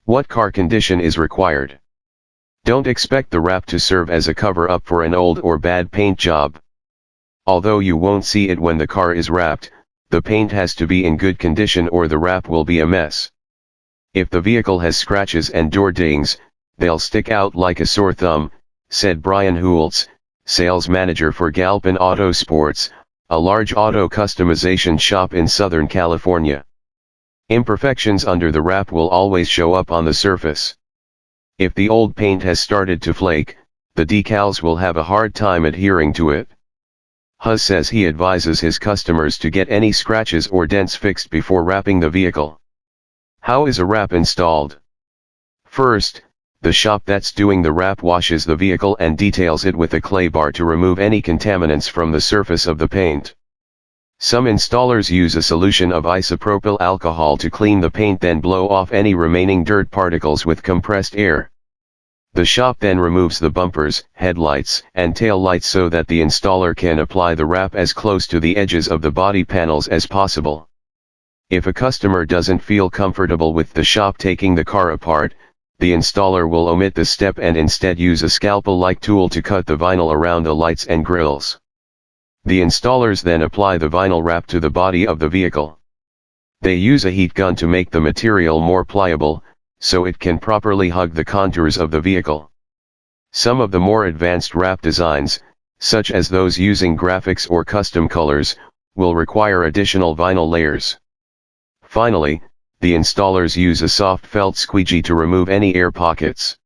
What car condition is required? Don't expect the wrap to serve as a cover-up for an old or bad paint job. Although you won't see it when the car is wrapped, the paint has to be in good condition or the wrap will be a mess. If the vehicle has scratches and door dings, they'll stick out like a sore thumb, said Brian Hultz, sales manager for Galpin Auto Sports, a large auto customization shop in Southern California. Imperfections under the wrap will always show up on the surface. If the old paint has started to flake, the decals will have a hard time adhering to it. Huz says he advises his customers to get any scratches or dents fixed before wrapping the vehicle. How is a wrap installed? First, the shop that's doing the wrap washes the vehicle and details it with a clay bar to remove any contaminants from the surface of the paint. Some installers use a solution of isopropyl alcohol to clean the paint, then blow off any remaining dirt particles with compressed air. The shop then removes the bumpers, headlights, and tail lights so that the installer can apply the wrap as close to the edges of the body panels as possible. If a customer doesn't feel comfortable with the shop taking the car apart, the installer will omit the step and instead use a scalpel-like tool to cut the vinyl around the lights and grills. The installers then apply the vinyl wrap to the body of the vehicle. They use a heat gun to make the material more pliable, so it can properly hug the contours of the vehicle. Some of the more advanced wrap designs, such as those using graphics or custom colors, will require additional vinyl layers. Finally, the installers use a soft felt squeegee to remove any air pockets.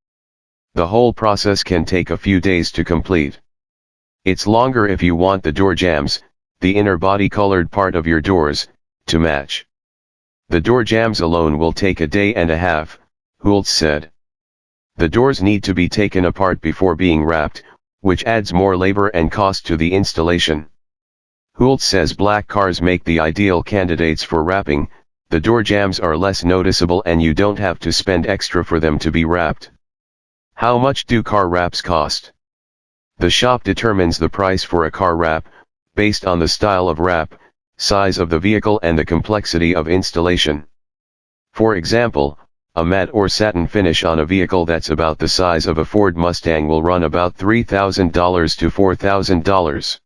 The whole process can take a few days to complete. It's longer if you want the door jambs, the inner body colored part of your doors, to match. The door jambs alone will take a day and a half, Hultz said. The doors need to be taken apart before being wrapped, which adds more labor and cost to the installation. Hultz says black cars make the ideal candidates for wrapping. The door jambs are less noticeable and you don't have to spend extra for them to be wrapped. How much do car wraps cost? The shop determines the price for a car wrap, based on the style of wrap, size of the vehicle and the complexity of installation. For example, a matte or satin finish on a vehicle that's about the size of a Ford Mustang will run about $3,000 to $4,000.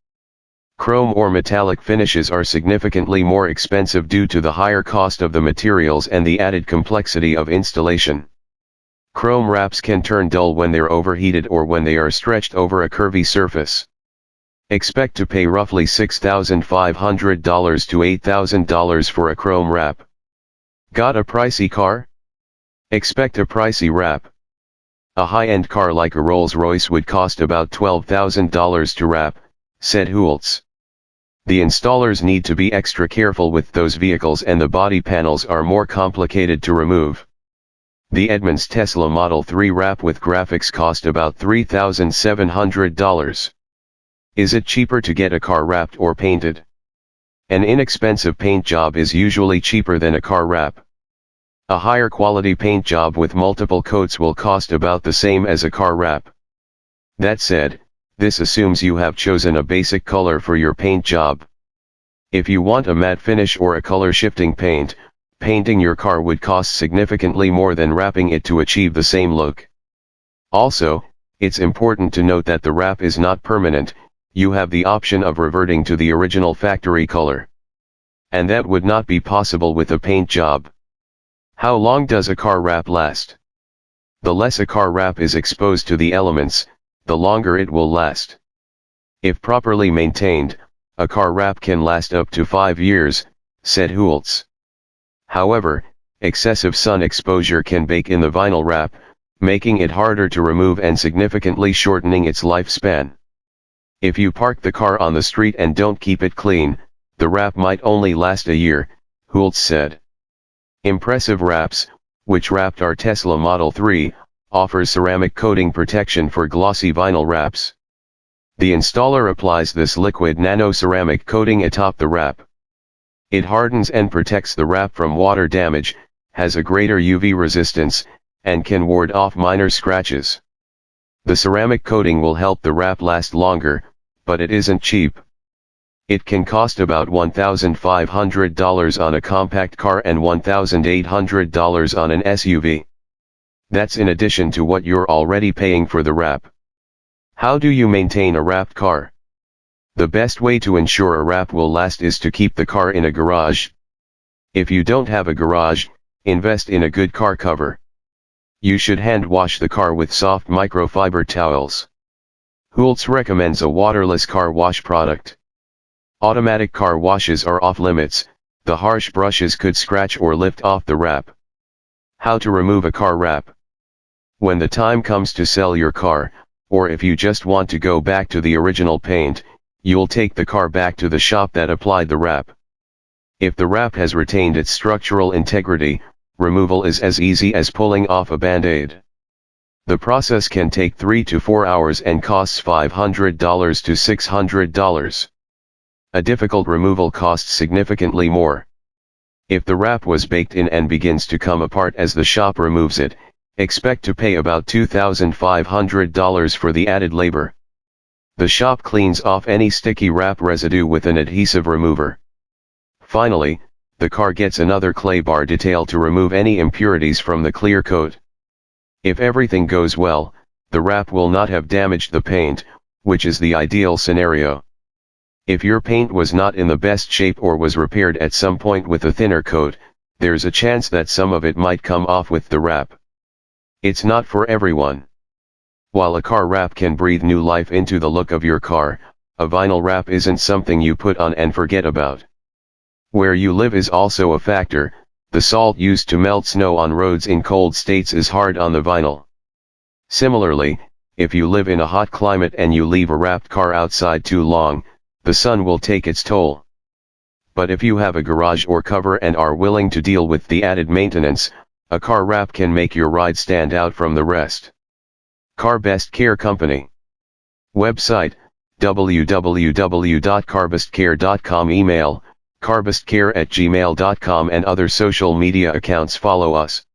Chrome or metallic finishes are significantly more expensive due to the higher cost of the materials and the added complexity of installation. Chrome wraps can turn dull when they're overheated or when they are stretched over a curvy surface. Expect to pay roughly $6,500 to $8,000 for a chrome wrap. Got a pricey car? Expect a pricey wrap. A high-end car like a Rolls-Royce would cost about $12,000 to wrap, said Hultz. The installers need to be extra careful with those vehicles and the body panels are more complicated to remove. The Edmunds Tesla Model 3 wrap with graphics cost about $3,700. Is it cheaper to get a car wrapped or painted? An inexpensive paint job is usually cheaper than a car wrap. A higher quality paint job with multiple coats will cost about the same as a car wrap. That said, this assumes you have chosen a basic color for your paint job. If you want a matte finish or a color shifting paint, painting your car would cost significantly more than wrapping it to achieve the same look. Also, it's important to note that the wrap is not permanent. You have the option of reverting to the original factory color. And that would not be possible with a paint job. How long does a car wrap last? The less a car wrap is exposed to the elements, the longer it will last. If properly maintained, a car wrap can last up to 5 years, said Hultz. However, excessive sun exposure can bake in the vinyl wrap, making it harder to remove and significantly shortening its lifespan. If you park the car on the street and don't keep it clean, the wrap might only last a year, Hultz said. Impressive Wraps, which wrapped our Tesla Model 3, offers ceramic coating protection for glossy vinyl wraps. The installer applies this liquid nano-ceramic coating atop the wrap. It hardens and protects the wrap from water damage, has a greater UV resistance, and can ward off minor scratches. The ceramic coating will help the wrap last longer, but it isn't cheap. It can cost about $1,500 on a compact car and $1,800 on an SUV. That's in addition to what you're already paying for the wrap. How do you maintain a wrapped car? The best way to ensure a wrap will last is to keep the car in a garage. If you don't have a garage, invest in a good car cover. You should hand wash the car with soft microfiber towels. Hultz recommends a waterless car wash product. Automatic car washes are off limits, the harsh brushes could scratch or lift off the wrap. How to remove a car wrap? When the time comes to sell your car, or if you just want to go back to the original paint, you'll take the car back to the shop that applied the wrap. If the wrap has retained its structural integrity, removal is as easy as pulling off a band-aid. The process can take 3 to 4 hours and costs $500 to $600. A difficult removal costs significantly more. If the wrap was baked in and begins to come apart as the shop removes it, expect to pay about $2,500 for the added labor. The shop cleans off any sticky wrap residue with an adhesive remover. Finally, the car gets another clay bar detail to remove any impurities from the clear coat. If everything goes well, the wrap will not have damaged the paint, which is the ideal scenario. If your paint was not in the best shape or was repaired at some point with a thinner coat, there's a chance that some of it might come off with the wrap. It's not for everyone. While a car wrap can breathe new life into the look of your car, a vinyl wrap isn't something you put on and forget about. Where you live is also a factor. The salt used to melt snow on roads in cold states is hard on the vinyl. Similarly, if you live in a hot climate and you leave a wrapped car outside too long, the sun will take its toll. But if you have a garage or cover and are willing to deal with the added maintenance, a car wrap can make your ride stand out from the rest. Car Best Care Company. Website, www.carbestcare.com. Email, carbestcare@gmail.com, and other social media accounts. Follow us.